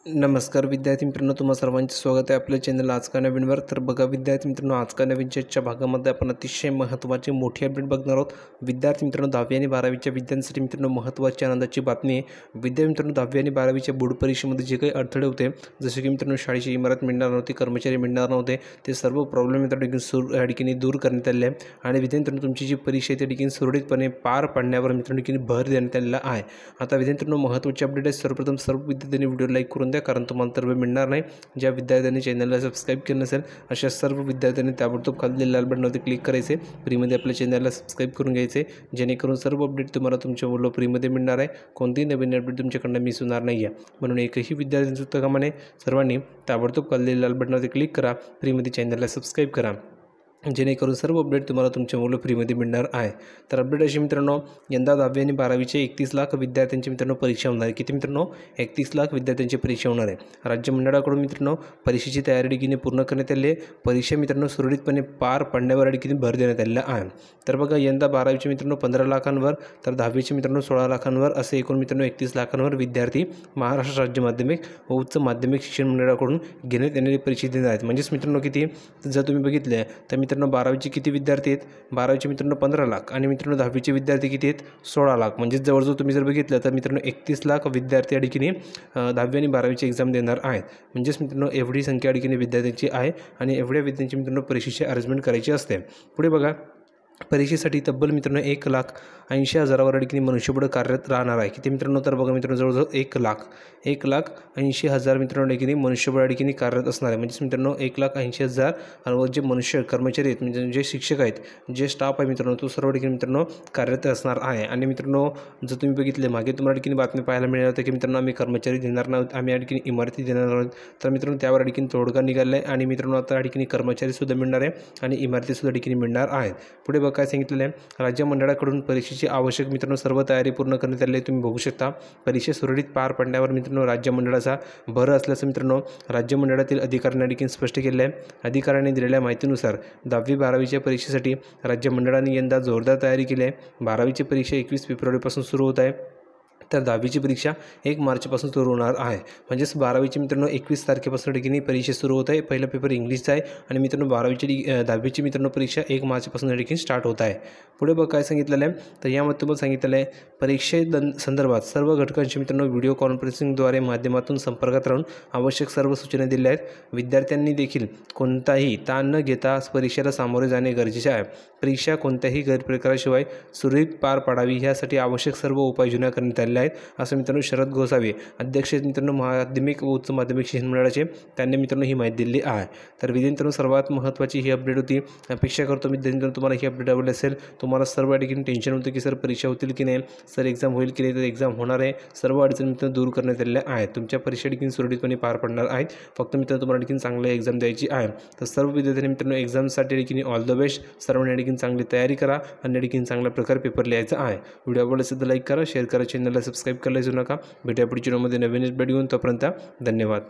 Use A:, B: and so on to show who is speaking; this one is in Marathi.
A: नमस्कार विद्यार्थी मित्रांनो, तुम्हा सर्वांचे स्वागत आहे आपल्या चॅनल आज का नवीनवर। तर बघा विद्यार्थी मित्रांनो, आज का नवीनच्या भागामध्ये आपण अतिशय महत्त्वाची मोठी अपडेट बघणार आहोत। विद्यार्थी मित्रांनो, 10वी आणि 12वीच्या विद्यार्थ्यांसाठी मित्रांनो महत्त्वाची आनंदाची बातमी आहे। विद्यार्थी मित्रांनो, 10वी आणि 12वीच्या बोर्ड परीक्षेमध्ये जे काही अडथळे होते, जसे की मित्रांनो शाळेची इमारत मिळणार नव्हती, कर्मचारी मिळणार नव्हते, ते सर्व प्रॉब्लेम मित्रांनो या ठिकाणी दूर करण्यात आले आहे। आणि विद्यार्थी मित्रांनो, तुमची जी परीक्षा आहे त्या ठिकाणी सुरळीतपणे पार पाडण्यावर मित्रांनो भर देण्यात आलेला आहे। आता विद्यार्थी मित्रांनो, महत्त्वाची अपडेट आहे। सर्वप्रथम सर्व विद्यार्थ्यांनी व्हिडिओ लाईक करून द्या, कारण तुम्हाला तर मिळणार नाही। ज्या विद्यार्थ्यांनी चॅनलला सबस्क्राईब केलं नसेल अशा सर्व विद्यार्थ्यांनी ताबडतोब खाली लाल बटनावरती क्लिक करायचे, फ्रीमध्ये आपल्या चॅनलला सबस्क्राईब करून घ्यायचे, जेणेकरून सर्व अपडेट तुम्हाला तुमच्या मोबाईलवर फ्रीमध्ये मिळणार आहे। कोणतीही नवीन अपडेट तुमच्याकडनं मिस होणार नाही आहे। म्हणून एकही विद्यार्थ्यांचं चुकता कामा नये, सर्वांनी ताबडतोब खाली लाल बटनावरती क्लिक करा, फ्रीमध्ये चॅनलला सबस्क्राईब करा, जेणेकरून सर्व अपडेट तुम्हाला तुमच्या मोबाईलवर फ्रीमध्ये मिळणार आहे। तर अपडेट अशी मित्रांनो, यंदा 10वी आणि 12वीचे 31 लाख विद्यार्थ्यांची मित्रांनो परीक्षा होणार आहे। किती मित्रांनो? 31 लाख विद्यार्थ्यांची परीक्षा होणार आहे। राज्य मंडळाकडून मित्रांनो परीक्षेची तयारी देखील पूर्ण करण्यात आली आहे। परीक्षा मित्रांनो सुरळीतपणे पार पाडण्यावर देखील भर देण्यात आलेला आहे। तर बघा, यंदा 12वीचे मित्रांनो 15 लाखांवर, तर 10वीचे मित्रांनो 16 लाखांवर, असे एकूण मित्रांनो 31 लाखांवर विद्यार्थी महाराष्ट्र राज्य माध्यमिक व उच्च माध्यमिक शिक्षण मंडळाकडून घेण्यात येणारी परीक्षा देणार आहेत। म्हणजेच मित्रांनो किती, जर तुम्ही बघितले तर मित्रांनो 12वीचे किती विद्यार्थी आहेत? 12वीचे मित्रांनो 15 लाख आणि मित्रांनो 10वीचे विद्यार्थी किती आहेत? 16 लाख। म्हणजे जवळजवळ तुम्ही जर बघितलं तर मित्रांनो 31 लाख विद्यार्थी या ठिकाणी 10वी आणि 12वीची एक्झाम देणार आहेत। म्हणजेच मित्रांनो एवढी संख्या या ठिकाणी विद्यार्थ्यांची आहे आणि एवढ्या विद्यार्थ्यांची मित्रांनो परीक्षेची अरेंजमेंट करायची असते। पुढे बघा, परीक्षेसाठी तब्बल मित्रांनो 1,80,000 ठिकाणी मनुष्यबळ कार्यरत राहणार आहे। किती मित्रांनो? तर बघा मित्रांनो, जवळजवळ 1,80,000 मित्रांनो ठिकाणी मनुष्यबळ ठिकाणी कार्यरत असणार आहे। म्हणजेच मित्रांनो 1,80,000 जे मनुष्य कर्मचारी आहेत, म्हणजे जे शिक्षक आहेत, जे स्टाफ आहे मित्रांनो, तो सर्व ठिकाणी मित्रांनो कार्यरत असणार आहे। आणि मित्रांनो, जर तुम्ही बघितले मागे तुम्हाला ठिकाणी बातमी पाहायला मिळाली होती की मित्रांनो आम्ही कर्मचारी देणार नाहीत, आम्ही या ठिकाणी इमारती देणार नाहीत। तर मित्रांनो त्यावर ठिकाणी तोडगा निघाला आहे आणि मित्रांनो आता या ठिकाणी कर्मचारीसुद्धा मिळणार आहे आणि इमारतीसुद्धा ठिकाणी मिळणार आहेत। पुढे बघा काय सांगितलेलं आहे, राज्य मंडळाकडून परीक्षेची आवश्यक मित्रांनो सर्व तयारी पूर्ण करण्यात आली आहे। तुम्ही बघू शकता परीक्षा सुरळीत पार पाडण्यावर मित्रांनो राज्य मंडळाचा भर असल्याचं मित्रांनो राज्य मंडळातील अधिकाऱ्यांनी देखील स्पष्ट केलं आहे। अधिकाऱ्यांनी दिलेल्या माहितीनुसार 10वी 12वीच्या परीक्षेसाठी राज्य मंडळाने यंदा जोरदार तयारी केली आहे। 12वीची परीक्षा 21 फेब्रुवारीपासून सुरू होत आहे, तर 10वीची परीक्षा 1 मार्चपासून सुरू होणार आहे। म्हणजेच 12वीची मित्रांनो 21 तारखेपासून ठिकाणी परीक्षा सुरू होत आहे। पहिला पेपर इंग्लिशचा आहे आणि मित्रांनो 10वीची मित्रांनो परीक्षा 1 मार्चपासून ठिकाणी स्टार्ट होत आहे। पुढे बघ काय सांगितलेलं आहे, तर यामध्ये तुम्हाला सांगितलेलं आहे संदर्भात सर्व घटकांशी मित्रांनो व्हिडिओ कॉन्फरन्सिंगद्वारे माध्यमातून संपर्कात राहून आवश्यक सर्व सूचना दिल्या आहेत। विद्यार्थ्यांनी देखील कोणताही ताण न घेता परीक्षेला सामोरे जाणे गरजेचे आहे। परीक्षा कोणत्याही गैरप्रकाराशिवाय सुरळीत पार पाडावी यासाठी आवश्यक सर्व उपाययोजना करण्यात आल्या आहेत, असं मित्रांनो शरद गोसावी अध्यक्ष मित्रांनो माध्यमिक व उच्च माध्यमिक शिक्षण मंडळाचे, त्यांनी मित्रांनो ही माहिती दिली आहे। तर विद्यार्थ्यांनो सर्वात महत्त्वाची ही अपडेट होती। अपेक्षा करतो विद्यार्थ्यांनो तुम्हाला ही अपडेट आवडली असेल। तुम्हाला सर्व ठिकाणी टेन्शन होतं की सर परीक्षा होतील की नाही, सर एक्झाम होईल की नाही, तर एक्झाम होणार आहे। सर्व अडचणी मित्रांनो दूर करण्यात आलेल्या आहेत। तुमच्या परीक्षा ठिकाणी सुरळीतपणे पार पडणार आहेत। फक्त मित्रांनो तुम्हाला ठिकाणी चांगली एक्झाम द्यायची आहे। तर सर्व विद्यार्थ्यांनी मित्रांनो एक्झामसाठी ठिकाणी ऑल द बेस्ट। सर्वांनी ठिकाणी चांगली तयारी करा आणि ठिकाणी चांगल्या प्रकारे पेपर लिहायचा आहे। व्हिडिओ आवडला असेल तर लाईक करा, शेअर करा, चॅनलला सबस्क्राईब करायला विसरू नका। भेटूया पुढच्या व्हिडिओमध्ये नवीन अपडेट घेऊन, तोपर्यंत धन्यवाद।